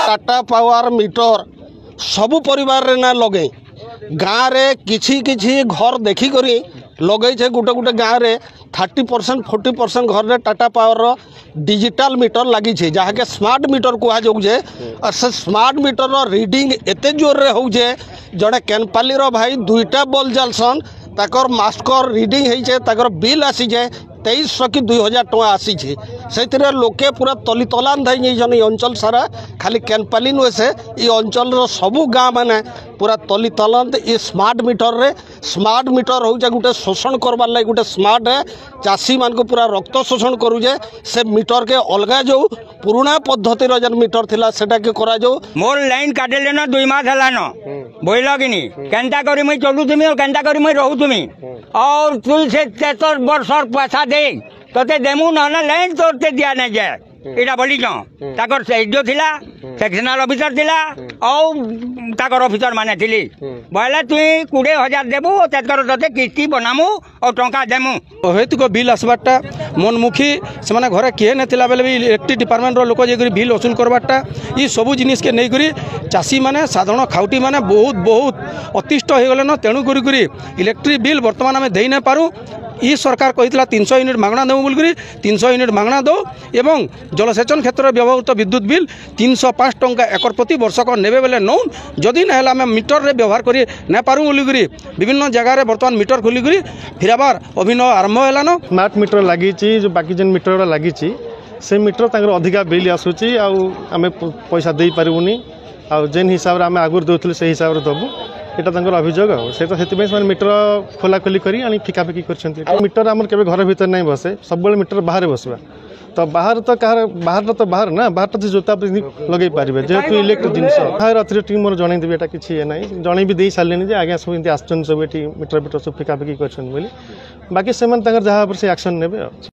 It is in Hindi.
टाटा पावर मीटर सबु परिवार रे ना लगे गाँव रे किछि किछि घर देखी करी लगे छे गुटे गुटे गाँव रे 30% 40% घर रे टाटा पावर डिजिटल मीटर लगी छे जहाँ के स्मार्ट मीटर कहा जाऊे और से स्मार्ट मीटर रो रीडिंग एते जोर रे होउछे जड़े केनपाली रो भाई 2टा बल जालसन ताकर मास्कर रीडिंग होइछे ताकर बिल आसी जाए 2300 कि 2000 टका आसी से लोके पूरा तली तलान धई अंचल सारा खाली केनपाली नुहे से ये अंचल सबू गाँ माने पूरा तली तलान ये स्मार्ट मीटर हो गोटे शोषण करवार लगे गोटे स्मार्ट है चाषी मान को पूरा रक्त शोषण करुचे से मीटर के अलग जो पुराना पद्धति जन मीटर थिला सेटा के करा जो मोर लाइन काटेले न 2 मास हला न बोइल कि केनता करी मुई चलुथुमी और केनता करी मुई रहूथुमी और तू से 73 वर्ष पैसा दे तोते देमु न लाइन तोते दिया नहीं जाए इटा बोली ताकर जो थिला सेक्शनल ऑफिसर थिला और ताकर ऑफिसर माने थिली बोले तुई 20,000 देबु तेकर तोते किस्ती बनामु और टंका देमु हेतु को बिल आसबाटा मनमुखी से घरे किए नथिला बेले भी इलेक्ट्रिक डिपार्टमेंट रो लोक जे बिल वसूल करबाटा ई सबू जिनिस के नहीं करी चाषी माने साधारण खाउटी माने बहुत बहुत अतिष्ट हो गले न तेणु करी इलेक्ट्रिक बिल वर्तमान आम दे न पारू ई सरकार कही 300 यूनिट मागणा देव बोल 300 यूनिट मागणा दो एवं जलसेचन क्षेत्र में व्यवहृत विद्युत बिल 305 टंका एकर प्रति वर्षक नेबे बेले नौन जदि ना आम मीटर रे व्यवहार करी ना पारू बोलिकी विभिन्न जगह बर्तमान मीटर खोलिकी फिर आबार अभिनव आरंभ है स्मार्ट मीटर लगी जो बाकी जेन मीटर लगी से मीटर तांकर अधिका बिल आसूची आम पैसा दे पारूनी आ जेन हिसाब से आम आगुरी दौलू से हिसाब से दबू यहाँ अभियोग से तो मीटर खोला खोली कर फिकाफिकी कर मीटर आम के घर भर नहीं बसे सब मीटर बाहर बसवा तो बाहर तो बाहर ना बाहर तो जोता लगे पारे जेहेतु इलेक्ट्रिक जिनस बाहर अथॉरिटी मोर जनईदेवी एटा किसी ना जन भी दे सारे आज्ञा सब सब मीटर सब फिकाफिकी कर बाकी से जहाँ से एक्शन ने।